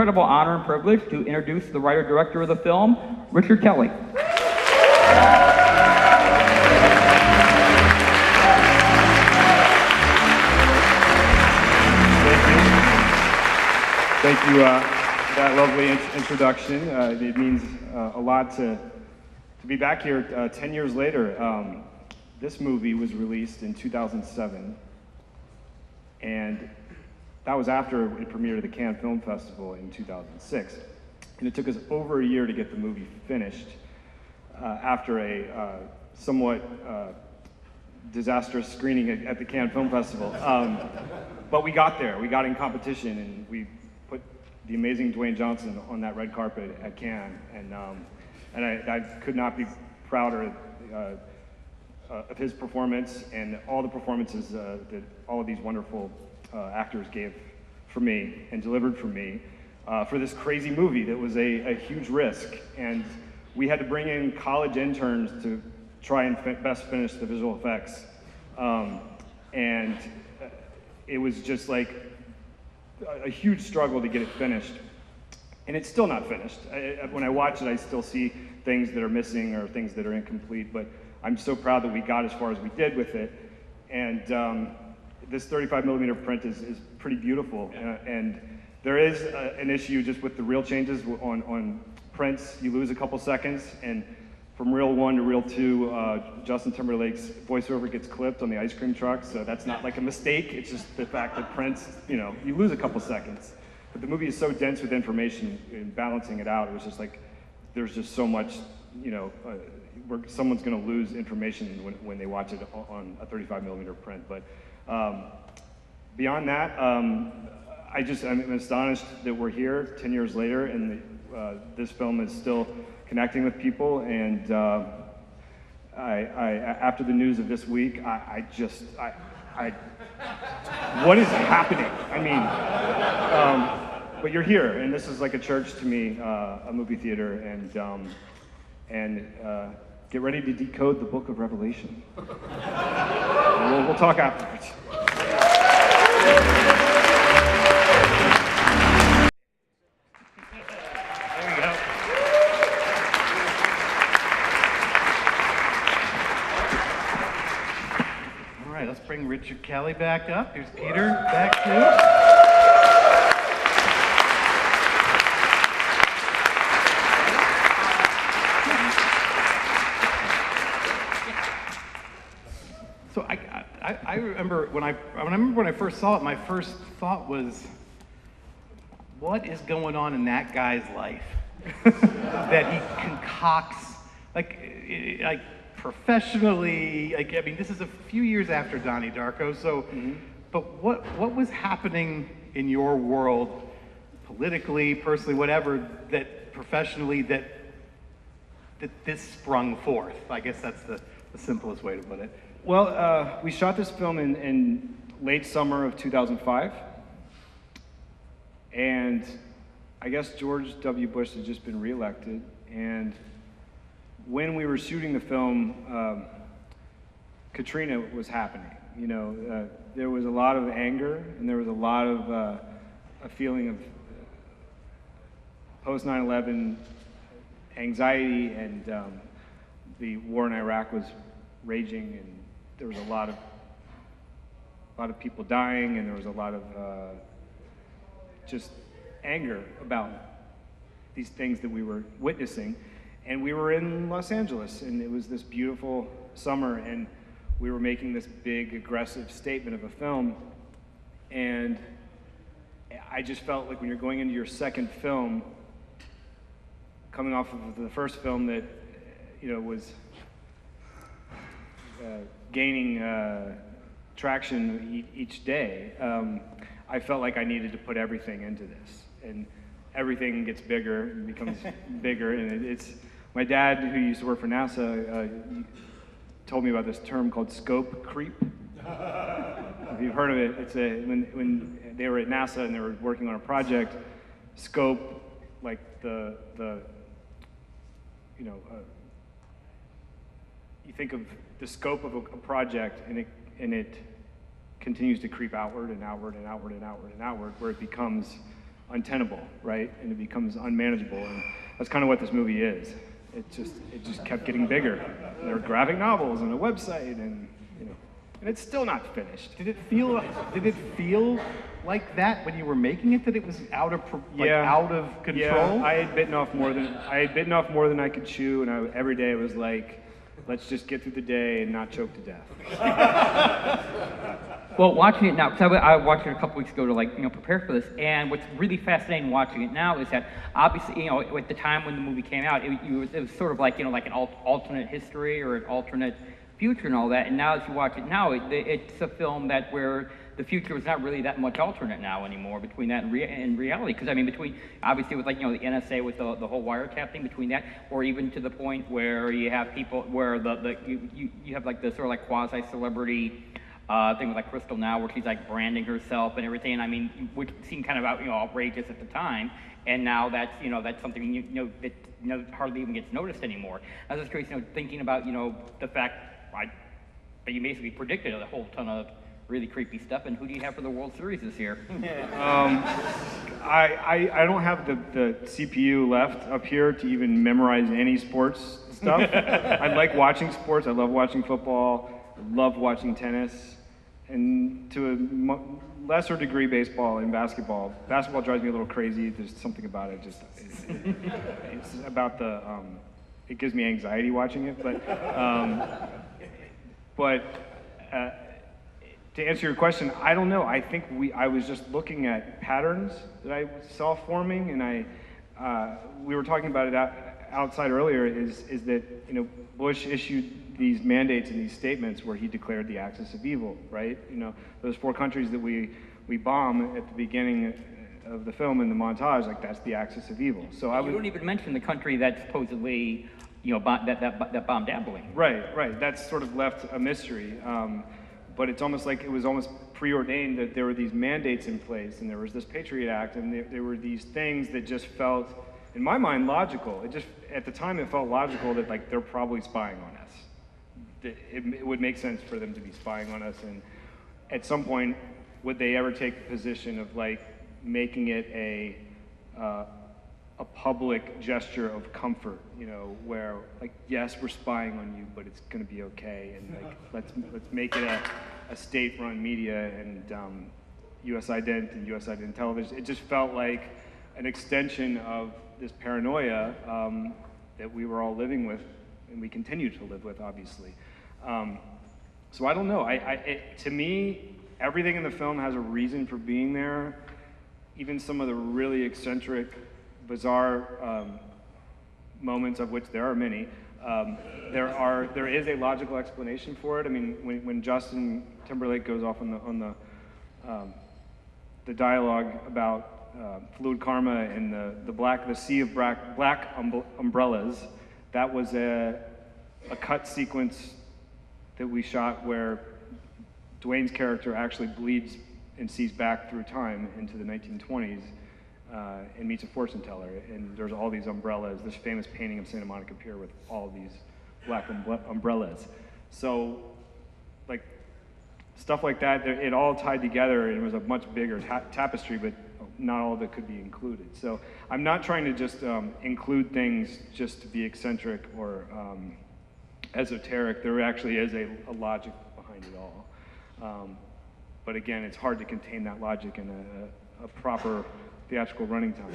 incredible honor and privilege to introduce the writer-director of the film, Richard Kelly. Thank you for that lovely introduction. It means a lot to be back here 10 years later. This movie was released in 2007, and that was after it premiered at the Cannes Film Festival in 2006. And it took us over a year to get the movie finished after a somewhat disastrous screening at the Cannes Film Festival. But we got there. We got in competition, and we put the amazing Dwayne Johnson on that red carpet at Cannes. And I could not be prouder of his performance and all the performances that all of these wonderful actors gave for me and delivered for me for this crazy movie that was a huge risk. And we had to bring in college interns to try and best finish the visual effects. And it was just like a huge struggle to get it finished. And it's still not finished. When I watch it, I still see things that are missing or things that are incomplete, but I'm so proud that we got as far as we did with it. And this 35mm print is pretty beautiful. And there is an issue just with the reel changes on prints. You lose a couple seconds, and from reel 1 to reel 2, Justin Timberlake's voiceover gets clipped on the ice cream truck, so that's not like a mistake. It's just the fact that prints, you lose a couple seconds. But the movie is so dense with information, and balancing it out, it was just like, there's just so much, where someone's going to lose information when they watch it on a 35mm print. But beyond that, I'm astonished that we're here 10 years later, and this film is still connecting with people. And after the news of this week, what is happening? I mean, but you're here, and this is like a church to me, a movie theater, and get ready to decode the book of Revelation. We'll talk afterwards. There we go. All right, let's bring Richard Kelly back up. Here's Peter back too. So I remember when I first saw it, my first thought was, what is going on in that guy's life that he concocts, like professionally? Like, I mean, this is a few years after Donnie Darko. So, but what was happening in your world, politically, personally, whatever, that professionally that this sprung forth? I guess that's the simplest way to put it. Well, we shot this film in late summer of 2005, and I guess George W. Bush had just been reelected, and when we were shooting the film, Katrina was happening. There was a lot of anger, and there was a lot of a feeling of post 9/11 anxiety, and the war in Iraq was raging, and there was a lot of people dying, and there was a lot of just anger about these things that we were witnessing. And we were in Los Angeles, and it was this beautiful summer, and we were making this big, aggressive statement of a film. And I just felt like when you're going into your second film, coming off of the first film that was gaining traction each day, I felt like I needed to put everything into this, and everything gets bigger and becomes bigger. And it's my dad, who used to work for NASA, told me about this term called scope creep. If you've heard of it, it's when they were at NASA and they were working on a project, scope, like you think of the scope of a project, and it continues to creep outward and outward and outward and outward and outward, where it becomes untenable, right? And it becomes unmanageable, and that's kind of what this movie is. It just kept getting bigger. And there were graphic novels and a website, and and it's still not finished. Did it feel like that when you were making it? That it was out of out of control? Yeah, I had bitten off more than I could chew, and every day it was like, let's just get through the day and not choke to death. Well, watching it now, because I watched it a couple weeks ago to prepare for this, and what's really fascinating watching it now is that obviously at the time when the movie came out, it was sort of like like an alternate history or an alternate future and all that, and now as you watch it now, it's a film where the future is not really that much alternate now anymore between that and reality, because I mean between obviously with the NSA with the whole wiretap thing between that, or even to the point where you have people where you have the sort of quasi celebrity thing with Crystal now, where she's branding herself and everything. And I mean, which seemed kind of outrageous at the time, and now that's that's something that hardly even gets noticed anymore. I was just curious, thinking about the fact that you basically predicted a whole ton of really creepy stuff. And who do you have for the World Series this year? I don't have the CPU left up here to even memorize any sports stuff. I like watching sports. I love watching football. I love watching tennis, and to a lesser degree, baseball and basketball. Basketball drives me a little crazy. There's something about it. It's about it gives me anxiety watching it. But to answer your question, I don't know. I think I was just looking at patterns that I saw forming, and we were talking about it outside earlier. Is that Bush issued these mandates and these statements where he declared the axis of evil, right? Those 4 countries that we bomb at the beginning of the film in the montage, that's the axis of evil. So you don't even mention the country that supposedly that bombed Abilene. Right. That's sort of left a mystery. But it's almost like it was almost preordained that there were these mandates in place, and there was this Patriot Act, and there were these things that just felt, in my mind, logical. At the time, it felt logical that they're probably spying on us. It would make sense for them to be spying on us, and at some point, would they ever take the position of making it a public gesture of comfort, where yes, we're spying on you, but it's going to be okay, and let's make it a state-run media and U.S. Ident and U.S. Ident Television. It just felt like an extension of this paranoia that we were all living with, and we continue to live with, obviously. So I don't know. To me, everything in the film has a reason for being there. Even some of the really eccentric, bizarre moments, of which there are many, there is a logical explanation for it. I mean, when Justin Timberlake goes off on the dialogue about fluid karma and the sea of black umbrellas, that was a cut sequence that we shot where Dwayne's character actually bleeds and sees back through time into the 1920s and meets a fortune teller. And there's all these umbrellas, this famous painting of Santa Monica Pier with all these black umbrellas. So, stuff like that, it all tied together, and it was a much bigger tapestry, but not all of it could be included. So I'm not trying to just include things just to be eccentric or esoteric. There actually is a logic behind it all. But again, it's hard to contain that logic in a proper theatrical running time.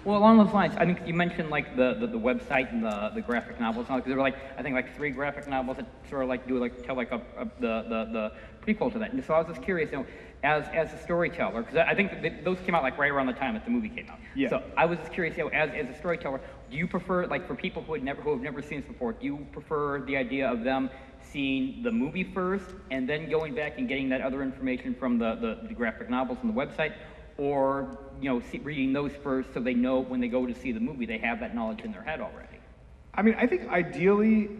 Well, along those lines, I think you mentioned the website and the graphic novels, because there were I think 3 graphic novels that sort of tell the prequel to that. And so I was just curious, as a storyteller, because I think those came out right around the time that the movie came out. Yeah. So I was just curious, as a storyteller, do you prefer, for people who have never seen this before, do you prefer the idea of them seeing the movie first and then going back and getting that other information from the graphic novels and the website, or reading those first so they know when they go to see the movie they have that knowledge in their head already? I mean, I think ideally,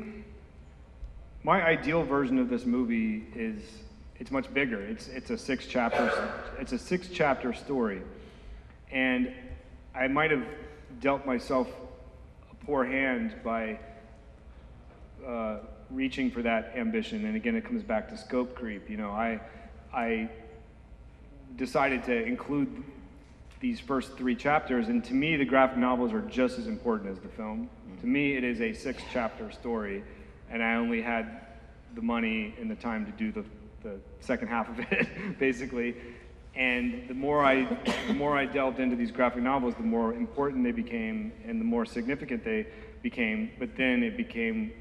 my ideal version of this movie is it's much bigger. It's a 6-chapter story, and I might have dealt myself a poor hand by reaching for that ambition. And again, it comes back to scope creep. I decided to include these first 3 chapters, and to me, the graphic novels are just as important as the film. To me, it is a 6-chapter story, and I only had the money and the time to do the second half of it, basically. And the more I delved into these graphic novels, the more important they became and the more significant they became. But then it became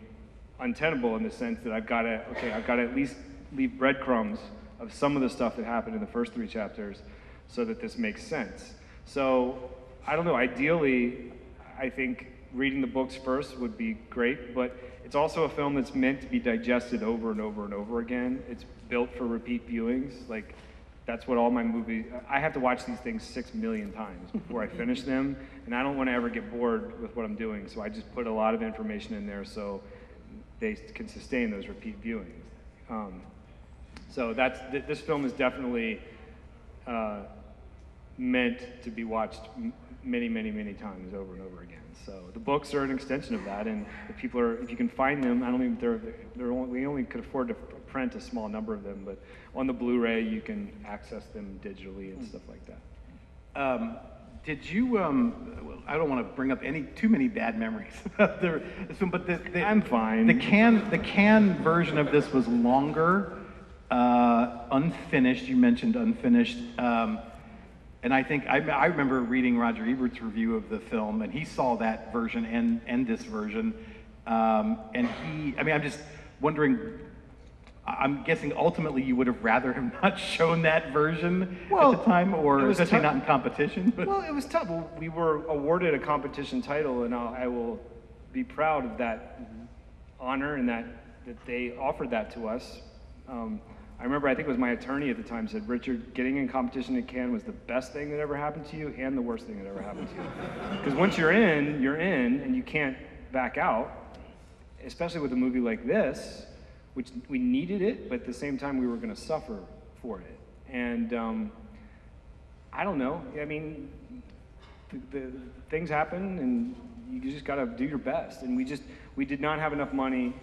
untenable in the sense that I've got to at least leave breadcrumbs of some of the stuff that happened in the first 3 chapters so that this makes sense. So, I don't know, ideally, I think reading the books first would be great, but it's also a film that's meant to be digested over and over and over again. It's built for repeat viewings. Like, that's what all my movies, I have to watch these things 6 million times before I finish them, and I don't want to ever get bored with what I'm doing, so I just put a lot of information in there so they can sustain those repeat viewings. So this film is definitely meant to be watched many, many, many times over and over again. So the books are an extension of that, and if you can find them, we only could afford to print a small number of them, but on the Blu-ray you can access them digitally and stuff like that. Did you? I don't want to bring up too many bad memories about this film, but I'm fine. The can version of this was longer, unfinished. You mentioned unfinished. And I think I remember reading Roger Ebert's review of the film, and he saw that version and this version, and I'm just wondering. I'm guessing ultimately you would have rather have not shown that version at the time, or especially not in competition. But. Well, it was tough. Well, we were awarded a competition title, and I will be proud of that honor and that they offered that to us. I remember, I think it was my attorney at the time said, Richard, getting in competition at Cannes was the best thing that ever happened to you and the worst thing that ever happened to you. Because once you're in, and you can't back out, especially with a movie like this, which we needed it, but at the same time we were going to suffer for it. And I don't know. I mean, the things happen, and you just got to do your best. And we did not have enough money,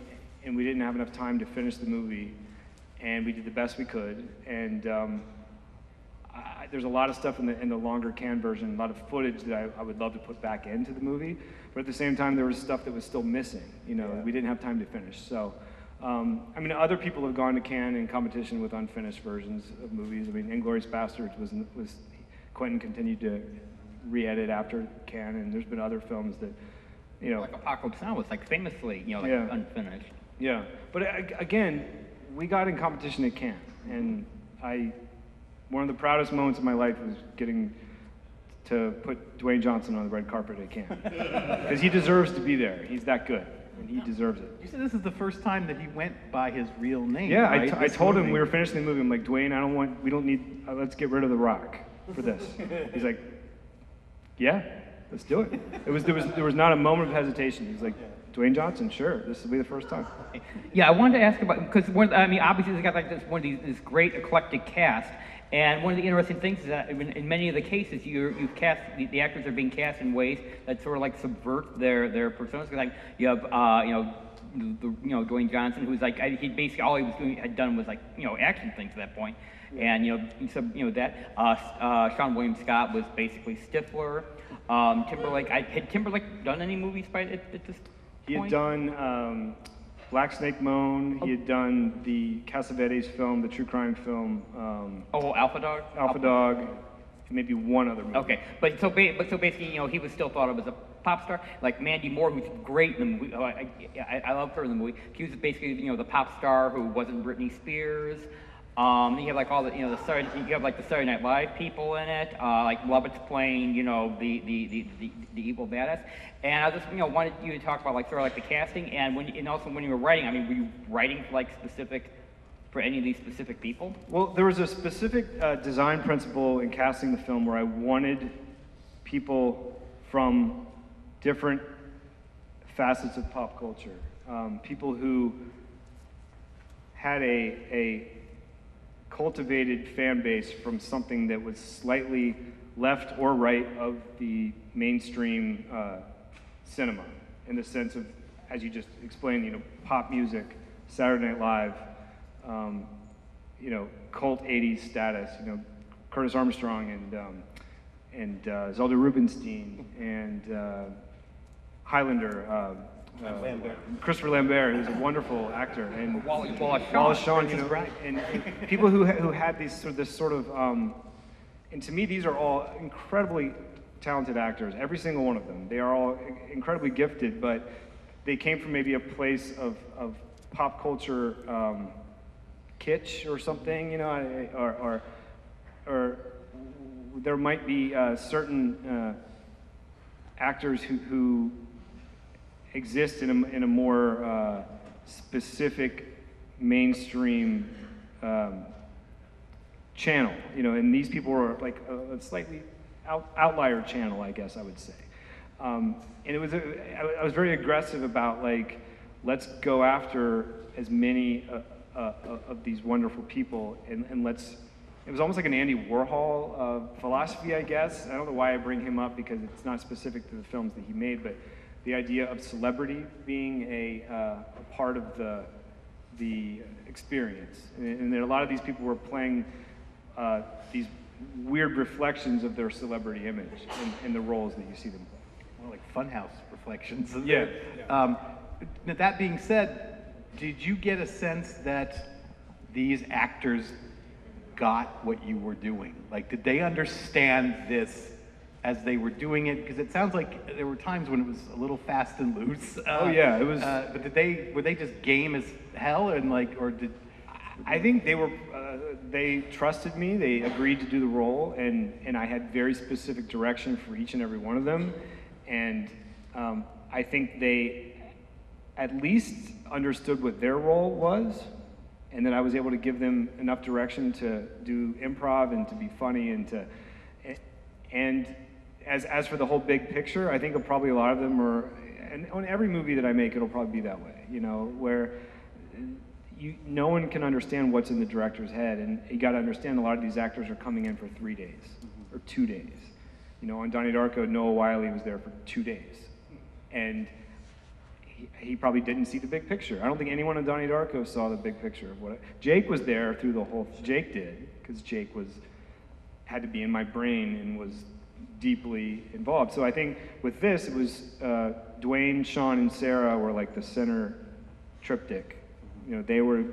and we didn't have enough time to finish the movie, and we did the best we could. And there's a lot of stuff in the longer Cannes version, a lot of footage that I would love to put back into the movie, but at the same time there was stuff that was still missing. We didn't have time to finish. So. Other people have gone to Cannes in competition with unfinished versions of movies. Inglourious Basterds was Quentin continued to re-edit after Cannes, and there's been other films that, like Apocalypse Now was famously, unfinished. Yeah, but again, we got in competition at Cannes, and one of the proudest moments of my life was getting to put Dwayne Johnson on the red carpet at Cannes, because he deserves to be there. He's that good. And he deserves it. You said this is the first time that he went by his real name. Yeah, right? I told him we were finishing the movie. I'm like, Dwayne, we don't need. Let's get rid of The Rock for this. He's like, yeah, let's do it. There was not a moment of hesitation. He's like, Dwayne Johnson, sure, this will be the first time. Yeah, I wanted to ask about because obviously they got this great eclectic cast. And one of the interesting things is that in many of the cases, you've cast the actors are being cast in ways that sort of subvert their personas. Like you have Dwayne Johnson, who's he basically all he was had done was action things at that point, and Sean William Scott was basically Stifler. Timberlake, had Timberlake done any movies at this point? He had done Black Snake Moan. He had done the Cassavetes film, the true crime film. Alpha Dog. Alpha Dog. Maybe one other movie. Okay, but so basically, he was still thought of as a pop star. Like Mandy Moore, who's great in the movie. I love her in the movie. She was basically, the pop star who wasn't Britney Spears. Then you have all the, you have the Saturday Night Live people in it. Lovett's playing, the evil badass. And I just, wanted you to talk about the casting and also when you were writing. Were you writing for any of these specific people? Well, there was a specific design principle in casting the film where I wanted people from different facets of pop culture, people who had a cultivated fan base from something that was slightly left or right of the mainstream cinema, in the sense of, as you just explained, pop music, Saturday Night Live, cult 80s status, Curtis Armstrong and Zelda Rubinstein, and Highlander, Christopher Lambert, who's a wonderful actor, and Wallace Shawn, you know, and people who had this sort of, and to me, these are all incredibly talented actors, every single one of them. They are all incredibly gifted, but they came from maybe a place of pop culture kitsch or something, you know, or there might be certain actors who exist in a more specific mainstream channel, you know, and these people are like a slightly outlier channel, I guess I would say. And it was I was very aggressive about, like, let's go after as many of these wonderful people, and let's. It was almost like an Andy Warhol philosophy, I guess. I don't know why I bring him up, because it's not specific to the films that he made, but the idea of celebrity being a part of the experience, and a lot of these people were playing these weird reflections of their celebrity image in the roles that you see them play. More like funhouse reflections. Yeah. That being said, did you get a sense that these actors got what you were doing? Like, did they understand this as they were doing it? Because it sounds like there were times when it was a little fast and loose. Oh yeah, it was. But were they just game as hell, and like, or did? I think they were. They trusted me. They agreed to do the role, and I had very specific direction for each and every one of them, and I think they at least understood what their role was, and that I was able to give them enough direction to do improv and to be funny and as for the whole big picture, I think probably a lot of them are, and on every movie that I make, it'll probably be that way, you know, where no one can understand what's in the director's head, and you got to understand a lot of these actors are coming in for 3 days or 2 days. You know, on Donnie Darko, Noah Wyle was there for 2 days, and he probably didn't see the big picture. I don't think anyone on Donnie Darko saw the big picture of what Jake was there through the whole. Jake did, because Jake had to be in my brain and was deeply involved. So I think with this, it was Dwayne, Sean, and Sarah were like the center triptych. You know, they were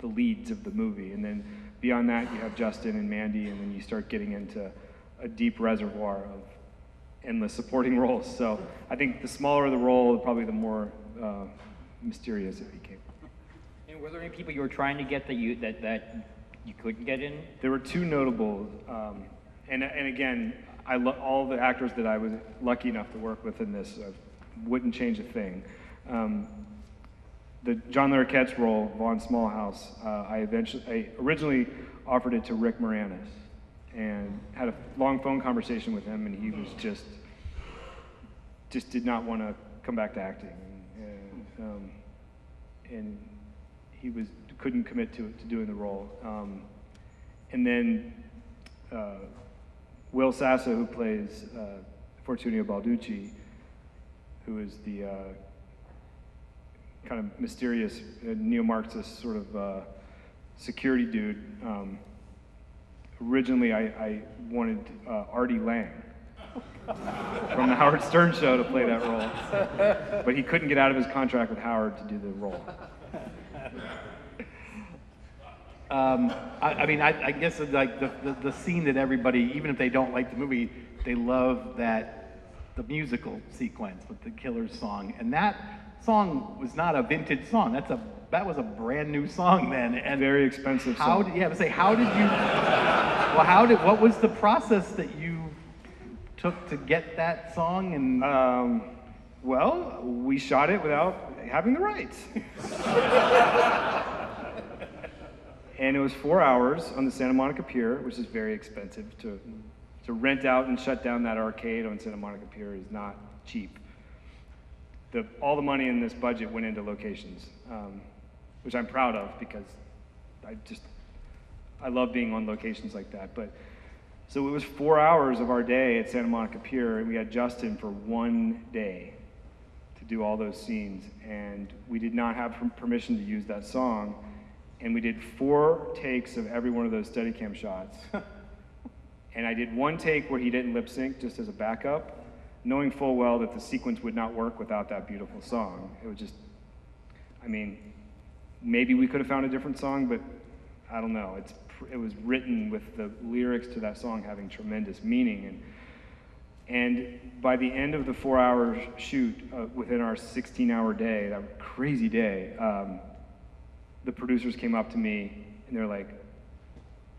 the leads of the movie, and then beyond that, you have Justin and Mandy, and then you start getting into a deep reservoir of endless supporting roles. So I think the smaller the role, probably the more mysterious it became. And were there any people you were trying to get that you couldn't get in? There were 2 notable, and again, all the actors that I was lucky enough to work with in this, wouldn't change a thing. The John Larroquette's role, Von Smallhouse, I originally offered it to Rick Moranis, and had a long phone conversation with him, and he was just did not want to come back to acting, and he couldn't commit to doing the role. And then Will Sasso, who plays Fortunio Balducci, who is the kind of mysterious neo-Marxist sort of security dude. Originally, I wanted Artie Lang from the Howard Stern show to play that role, but he couldn't get out of his contract with Howard to do the role. I mean, I guess like the scene that everybody, even if they don't like the movie, they love the musical sequence with the Killers song, and that song was not a vintage song. That was a brand new song then, and very expensive song. What was the process that you took to get that song? And well, we shot it without having the rights. And it was 4 hours on the Santa Monica Pier, which is very expensive. To rent out and shut down that arcade on Santa Monica Pier is not cheap. All the money in this budget went into locations, which I'm proud of, because I love being on locations like that. But so it was 4 hours of our day at Santa Monica Pier, and we had Justin for 1 day to do all those scenes, and we did not have permission to use that song. And we did 4 takes of every one of those Steadicam shots. And I did one take where he didn't lip sync just as a backup, knowing full well that the sequence would not work without that beautiful song. It would just, I mean, maybe we could have found a different song, but I don't know. It was written with the lyrics to that song having tremendous meaning. And by the end of the 4-hour shoot, within our 16-hour day, that crazy day, the producers came up to me and they're like,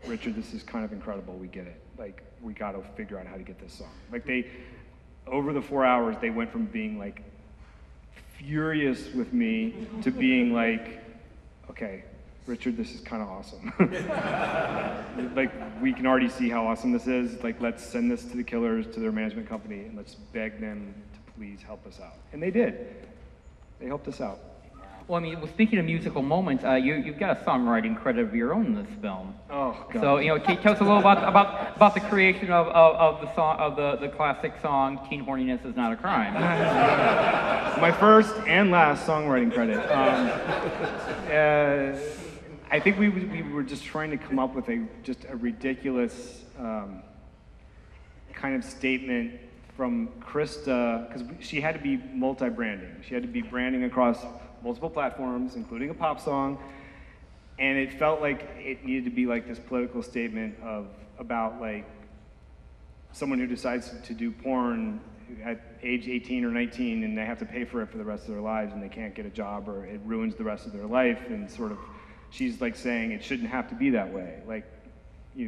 Richard, this is kind of incredible, we get it. Like, we gotta figure out how to get this song. Like over the 4 hours, they went from being like furious with me to being like, okay, Richard, this is kind of awesome. Like, we can already see how awesome this is. Like, let's send this to the Killers, to their management company, and let's beg them to please help us out. And they did. They helped us out. Well, I mean, speaking of musical moments, you've got a songwriting credit of your own in this film. Oh, God. So, tell us a little about the creation of the song, of the classic song "Teen Horniness Is Not a Crime." My first and last songwriting credit. I think we were just trying to come up with just a ridiculous kind of statement from Krista, because she had to be multi-branding. She had to be branding across multiple platforms, including a pop song, and it felt like it needed to be like this political statement about like someone who decides to do porn at age 18 or 19 and they have to pay for it for the rest of their lives and they can't get a job or it ruins the rest of their life, and sort of she's like saying it shouldn't have to be that way. Like,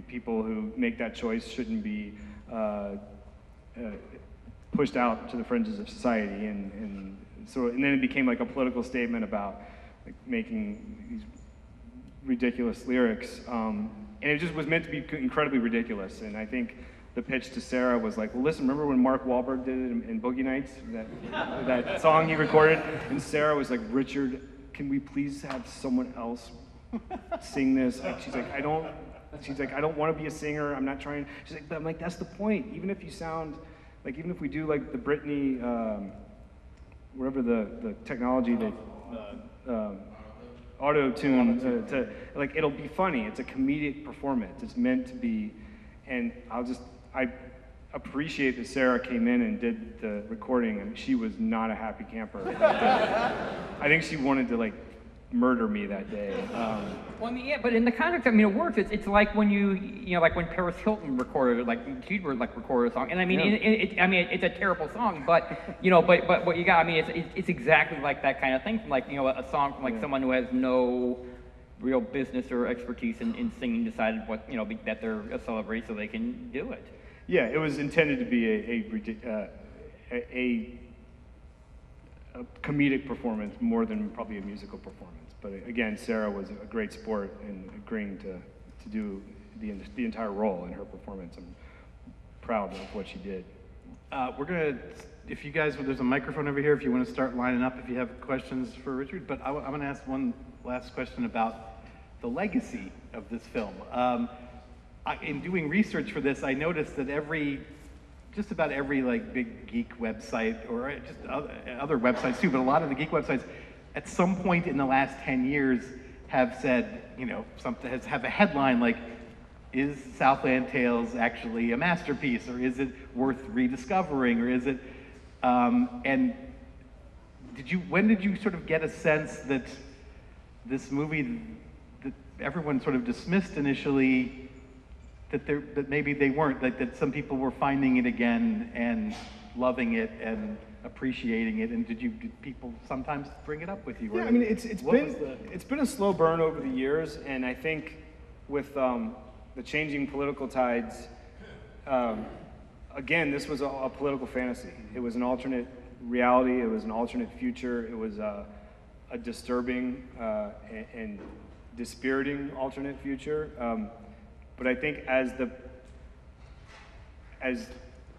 people who make that choice shouldn't be pushed out to the fringes of society, and then it became like a political statement about like making these ridiculous lyrics, and it just was meant to be incredibly ridiculous. And I think the pitch to Sarah was like, well, listen, remember when Mark Wahlberg did it in Boogie Nights, that song he recorded? And Sarah was like, Richard, can we please have someone else sing this? Like, she's like, I don't want to be a singer. I'm not trying. She's like, but I'm like, that's the point. Even if you sound like, even if we do like the Britney, whatever the technology that auto-tune, like, it'll be funny. It's a comedic performance. It's meant to be. And I appreciate that Sarah came in and did the recording, and she was not a happy camper. I think she wanted to like murder me that day. Well, I mean, yeah, but in the context, I mean, it works. It's like when like when Paris Hilton recorded, like Deirdre recorded a song, and I mean, it's a terrible song, but but what you got, I mean, it's exactly like that kind of thing, from like a song from like someone who has no real business or expertise in singing decided what that they're a celebrity, so they can do it. Yeah, it was intended to be a comedic performance more than probably a musical performance. But again, Sarah was a great sport in agreeing to do the entire role in her performance. I'm proud of what she did. We're gonna, if you guys, there's a microphone over here if you want to start lining up if you have questions for Richard. But I'm going to ask one last question about the legacy of this film. In doing research for this, I noticed that just about every like big geek website, or just other websites too, but a lot of the geek websites at some point in the last 10 years have said, have a headline like, is Southland Tales actually a masterpiece, or is it worth rediscovering, or is it, and when did you sort of get a sense that this movie that everyone sort of dismissed initially, that maybe they weren't, that some people were finding it again and loving it and appreciating it, and did people sometimes bring it up with you? Yeah, I mean, it's been a slow burn over the years, and I think with the changing political tides, again, this was a political fantasy. It was an alternate reality. It was an alternate future. It was a disturbing and dispiriting alternate future. But I think as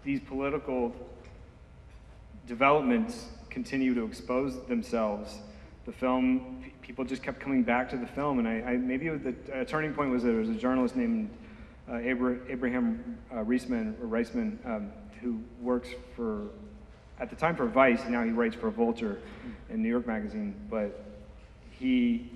these political developments continue to expose themselves, the film, people just kept coming back to the film, and maybe the turning point was that there was a journalist named Abraham Reisman, who works at the time for Vice, and now he writes for Vulture in New York Magazine, but he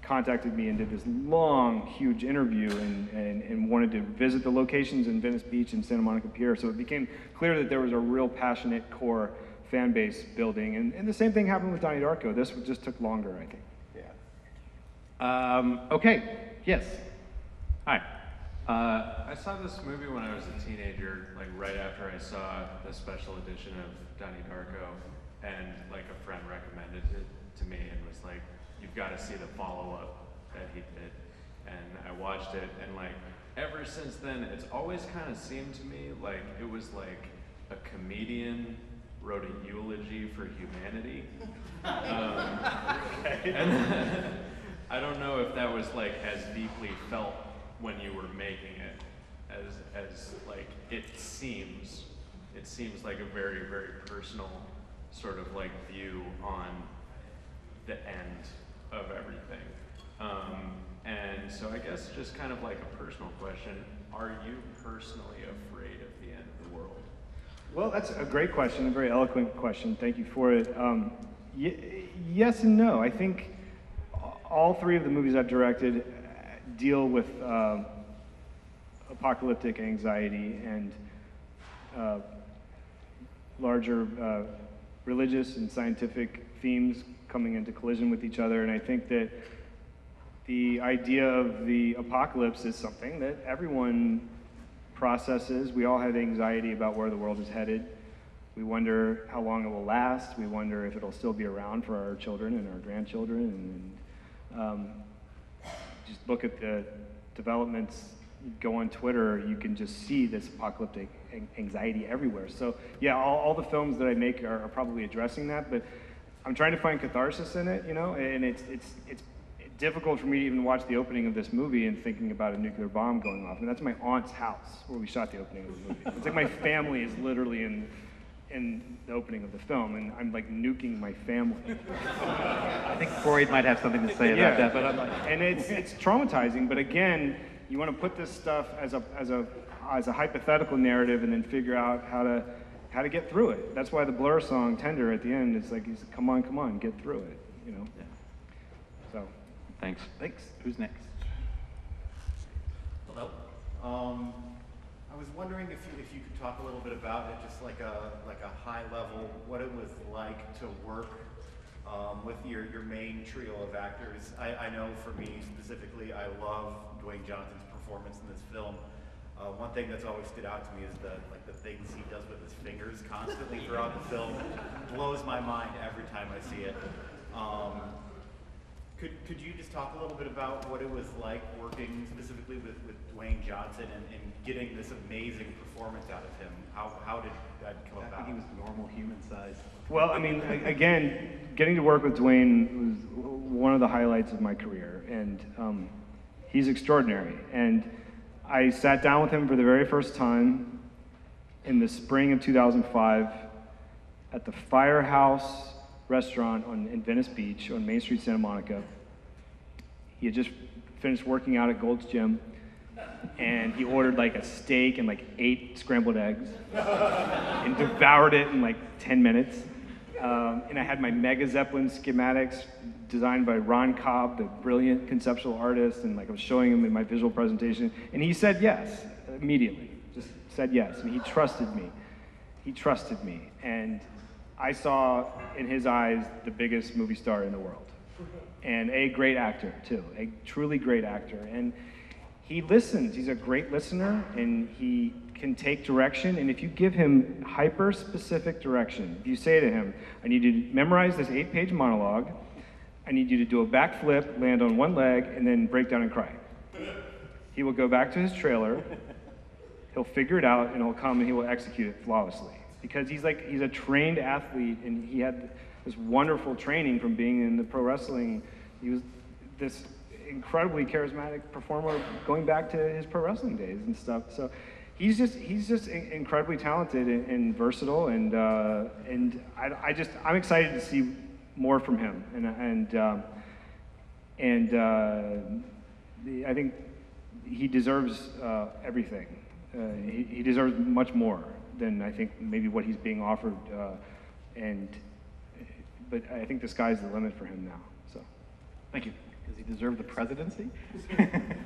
contacted me and did this long, huge interview and wanted to visit the locations in Venice Beach and Santa Monica Pier. So it became clear that there was a real passionate core fan base building. And the same thing happened with Donnie Darko. This just took longer, I think. Okay, yes. Hi. I saw this movie when I was a teenager, like right after I saw the special edition of Donnie Darko, and like a friend recommended it to me and was like, "You've got to see the follow-up that he did." And I watched it, and like ever since then, it's always kind of seemed to me like it was like a comedian wrote a eulogy for humanity. And I don't know if that was like as deeply felt when you were making it as like it seems like a very, very personal sort of like view on the end of everything. And so I guess just kind of like a personal question, are you personally afraid of the end of the world? Well, that's a great question, a very eloquent question. Thank you for it. Yes and no. I think all three of the movies I've directed deal with apocalyptic anxiety and larger religious and scientific themes coming into collision with each other. And I think that the idea of the apocalypse is something that everyone processes. We all have anxiety about where the world is headed. We wonder how long it will last. We wonder if it'll still be around for our children and our grandchildren. And just look at the developments, go on Twitter, you can just see this apocalyptic anxiety everywhere. So yeah, all the films that I make are probably addressing that, but I'm trying to find catharsis in it, you know, and it's difficult for me to even watch the opening of this movie and thinking about a nuclear bomb going off. And that's my aunt's house where we shot the opening of the movie. It's like my family is literally in the opening of the film, and I'm like nuking my family. I think Freud might have something to say about that, but I'm like, and it's traumatizing. But again, you want to put this stuff as a hypothetical narrative, and then figure out how to get through it. That's why the Blur song "Tender" at the end is like, come on, get through it. You know. Yeah. So. Thanks. Who's next? Hello. I was wondering if you could talk a little bit about it, just like a high level, what it was like to work with your main trio of actors. I know for me specifically, I love Dwayne Johnson's performance in this film. One thing that's always stood out to me is the things he does with his fingers constantly throughout the film. Blows my mind every time I see it. Could you just talk a little bit about what it was like working specifically with Dwayne Johnson and getting this amazing performance out of him? How did that come about? I think he was normal human size. Well, I mean, again, getting to work with Dwayne was one of the highlights of my career, and he's extraordinary. And I sat down with him for the very first time in the spring of 2005 at the Firehouse restaurant in Venice Beach on Main Street, Santa Monica. He had just finished working out at Gold's Gym, and he ordered like a steak and like 8 scrambled eggs and devoured it in like 10 minutes. And I had my Mega Zeppelin schematics designed by Ron Cobb, the brilliant conceptual artist, and like I was showing him in my visual presentation, and he said yes immediately, just said yes, and he trusted me. He trusted me, and I saw in his eyes the biggest movie star in the world, and a great actor too, a truly great actor. And he listens. He's a great listener, and he can take direction. And if you give him hyper-specific direction, if you say to him, "I need you to memorize this 8-page monologue. I need you to do a backflip, land on one leg, and then break down and cry," he will go back to his trailer. He'll figure it out, and he'll come and he will execute it flawlessly. Because he's a trained athlete, and he had this wonderful training from being in the pro wrestling. He was this incredibly charismatic performer going back to his pro wrestling days and stuff. So he's just incredibly talented and versatile, and I'm excited to see more from him. I think he deserves everything. He deserves much more than I think maybe what he's being offered, but I think the sky's the limit for him now. So, Thank you. Does he deserve the presidency?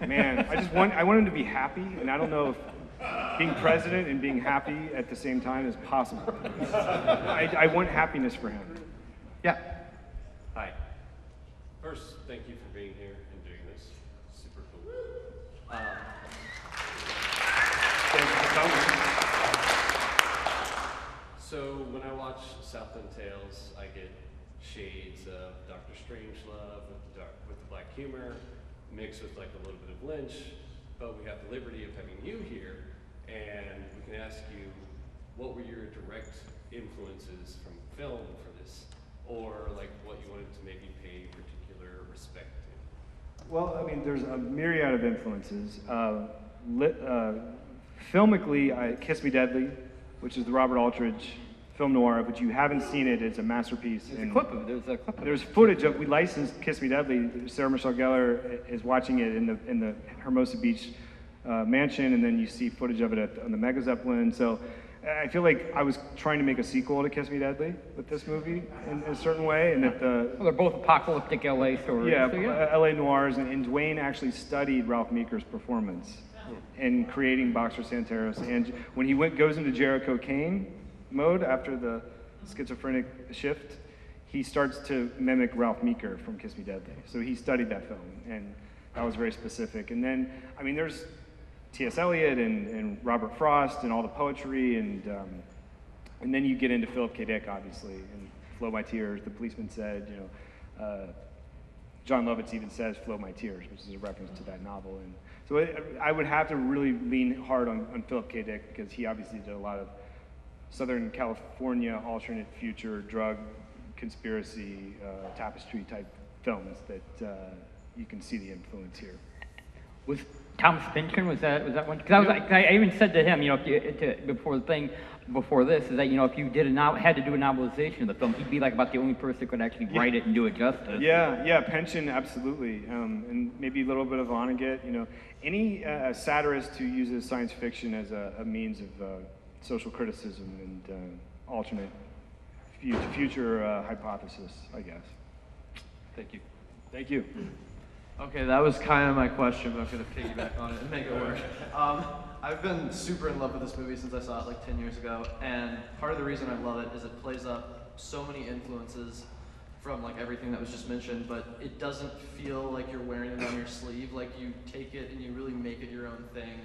Man, I want him to be happy, and I don't know if being president and being happy at the same time is possible. I want happiness for him. Yeah. Hi. First, thank you for being here and doing this. Super cool. Thank you for coming. So when I watch Southland Tales, I get shades of Dr. Strangelove with the black humor, mixed with like a little bit of Lynch, but we have the liberty of having you here, and we can ask you, what were your direct influences from film for this, or like what you wanted to maybe pay particular respect to? Well, I mean, there's a myriad of influences. Filmically, Kiss Me Deadly, which is the Robert Aldrich film noir, but you haven't seen it. It's a masterpiece. There's a clip of it. There's footage of. We licensed Kiss Me Deadly. Sarah Michelle Gellar is watching it in the Hermosa Beach mansion, and then you see footage of it on the Mega Zeppelin. So I feel like I was trying to make a sequel to Kiss Me Deadly with this movie in a certain way, and that Well, they're both apocalyptic LA stories. yeah, so yeah. LA noirs, and Dwayne actually studied Ralph Meeker's performance in creating Boxer Santeros. And when he goes into Jericho Kane mode after the schizophrenic shift, he starts to mimic Ralph Meeker from Kiss Me Deadly. So he studied that film, and that was very specific. And then, I mean, there's T.S. Eliot and Robert Frost and all the poetry, and then you get into Philip K. Dick, obviously, and Flow My Tears. The Policeman Said, John Lovitz even says Flow My Tears, which is a reference to that novel. And so I would have to really lean hard on Philip K. Dick, because he obviously did a lot of Southern California alternate future drug conspiracy tapestry type films that you can see the influence here. Was Thomas Pynchon, was that one? Because I even said to him, before this, is that, if you had to do a novelization of the film, he'd be like about the only person who could actually write it and do it justice. Yeah, Pynchon, absolutely, and maybe a little bit of Vonnegut. Any satirist who uses science fiction as a means of social criticism and alternate future hypothesis, I guess. Thank you. Thank you. Okay, that was kind of my question, but I'm going to piggyback on it and make it work. I've been super in love with this movie since I saw it like 10 years ago, and part of the reason I love it is it plays up so many influences from like everything that was just mentioned, but it doesn't feel like you're wearing it on your sleeve. Like, you take it and you really make it your own thing,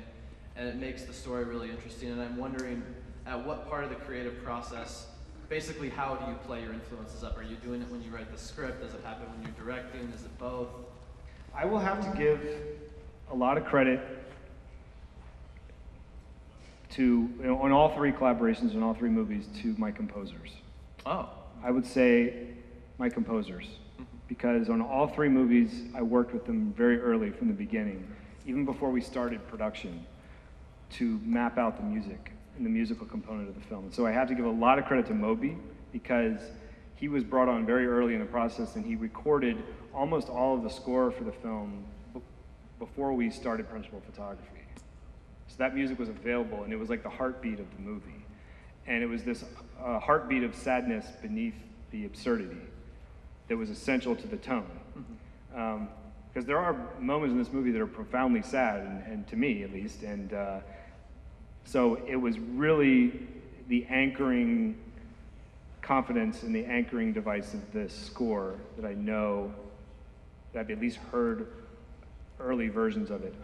and it makes the story really interesting. And I'm wondering, at what part of the creative process, basically, how do you play your influences up? Are you doing it when you write the script? Does it happen when you're directing? Is it both? I will have to give a lot of credit to, on all three collaborations, on all three movies, to my composers. Oh. I would say my composers, because on all three movies, I worked with them very early from the beginning, even before we started production, to map out the music and the musical component of the film. And so I have to give a lot of credit to Moby, because he was brought on very early in the process, and he recorded almost all of the score for the film before we started principal photography. So that music was available, and it was like the heartbeat of the movie. And it was this heartbeat of sadness beneath the absurdity that was essential to the tone. Because there are moments in this movie that are profoundly sad, and to me at least, and so it was really the anchoring confidence and the anchoring device of this score that I know, that I've at least heard early versions of it.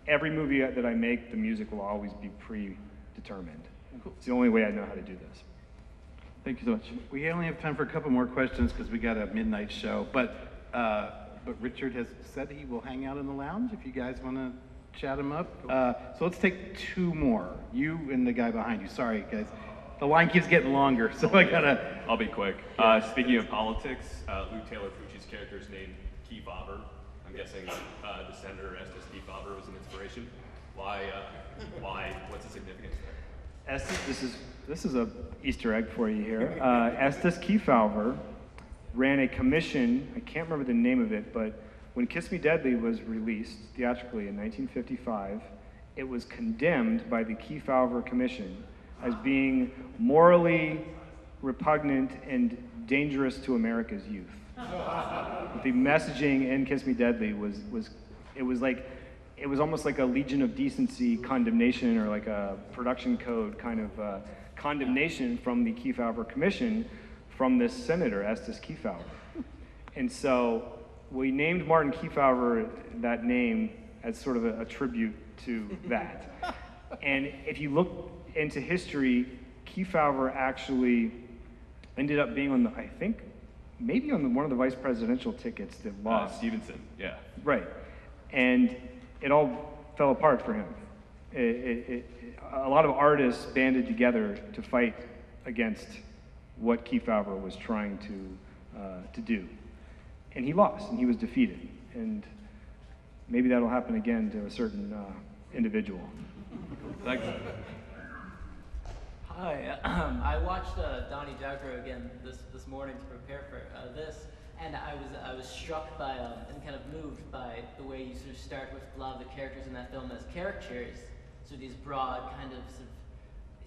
Every movie that I make, the music will always be predetermined. Cool. It's the only way I know how to do this. Thank you so much. We only have time for a couple more questions because we got a midnight show, but Richard has said he will hang out in the lounge if you guys want to chat him up. So let's take two more. You and the guy behind you. Sorry, guys. The line keeps getting longer, so I gotta... I'll be quick. Speaking of politics, Luke Taylor Fucci's character is named Kefauver. I'm guessing the senator Estes Kefauver was an inspiration. Why? What's the significance there? Estes, this is a Easter egg for you here. Estes Kefauver ran a commission, I can't remember the name of it, but when Kiss Me Deadly was released theatrically in 1955, it was condemned by the Kefauver Commission as being morally repugnant and dangerous to America's youth. the messaging in Kiss Me Deadly was almost like a Legion of Decency condemnation, or like a production code kind of condemnation from the Kefauver Commission from this senator, Estes Kefauver. And so we named Martin Kefauver that name as sort of a tribute to that. And if you look into history, Kefauver actually ended up being on I think, maybe on one of the vice presidential tickets that lost. Stevenson, yeah. Right. And it all fell apart for him. A lot of artists banded together to fight against what Kefauver was trying to do. And he lost, and he was defeated. And maybe that'll happen again to a certain individual. Thanks. Hi, I watched Donnie Darko again this morning to prepare for this, and I was struck by and kind of moved by the way you sort of start with a lot of the characters in that film as caricatures, so these broad kind of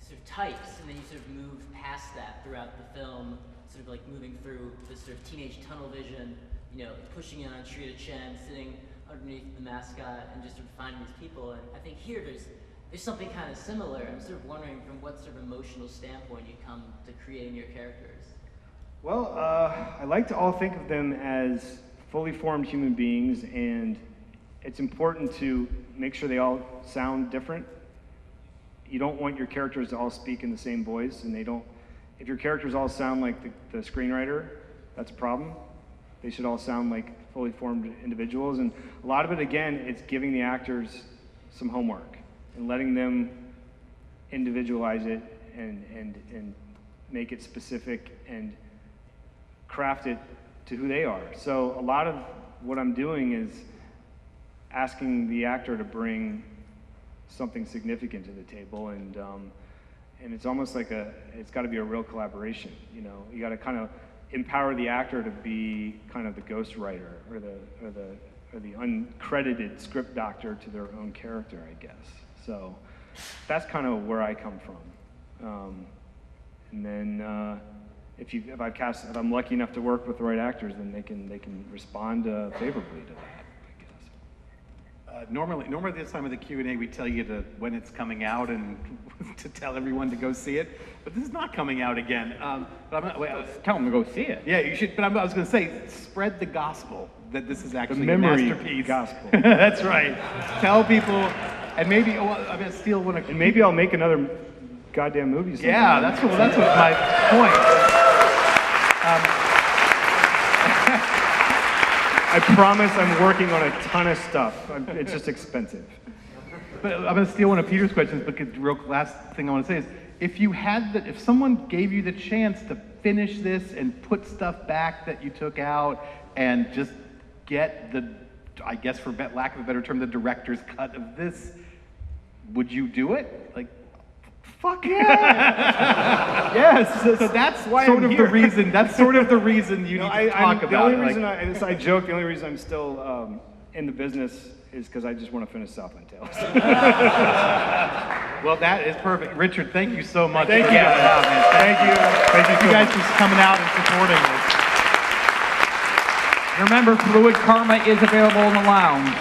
sort of types, and then you sort of move past that throughout the film, sort of like moving through this sort of teenage tunnel vision, you know, pushing in on Shrita Chen, sitting underneath the mascot, and just sort of finding these people. And I think here there's something kind of similar. I'm sort of wondering from what sort of emotional standpoint you come to creating your characters. Well, I like to all think of them as fully formed human beings, and it's important to make sure they all sound different. You don't want your characters to all speak in the same voice, and if your characters all sound like the screenwriter, that's a problem. They should all sound like fully formed individuals, and a lot of it, again, it's giving the actors some homework and letting them individualize it and make it specific and craft it to who they are. So a lot of what I'm doing is asking the actor to bring something significant to the table, and it's almost like it's got to be a real collaboration. You know, you got to kind of empower the actor to be kind of the ghostwriter or the uncredited script doctor to their own character, I guess. So that's kind of where I come from. And then if I'm lucky enough to work with the right actors, then they can respond favorably to that, I guess. Normally this time of the Q&A, we tell you when it's coming out and to tell everyone to go see it. But this is not coming out again. Tell them to go see it. Yeah, you should. But I was going to say, spread the gospel that this is actually The memory a masterpiece. gospel. That's right. Tell people, and maybe I'm going to steal one of. And maybe I'll make another goddamn movie sometime. Yeah, that's what my point. I promise I'm working on a ton of stuff. It's just expensive. But I'm going to steal one of Peter's questions, because the real last thing I want to say is, if someone gave you the chance to finish this and put stuff back that you took out and just get I guess for lack of a better term, the director's cut of this, would you do it? Like, fuck yeah! Yes. So that's why sort I'm of here. the reason. That's sort of the reason you need to talk about. The only it. reason I joke. The only reason I'm still in the business is because I just want to finish Southland Tales. Well, that is perfect. Richard, thank you so much. Thank for you. coming out, man. Thank you. Thank you You guys for coming out and supporting this. Remember, Fluid Karma is available in the lounge.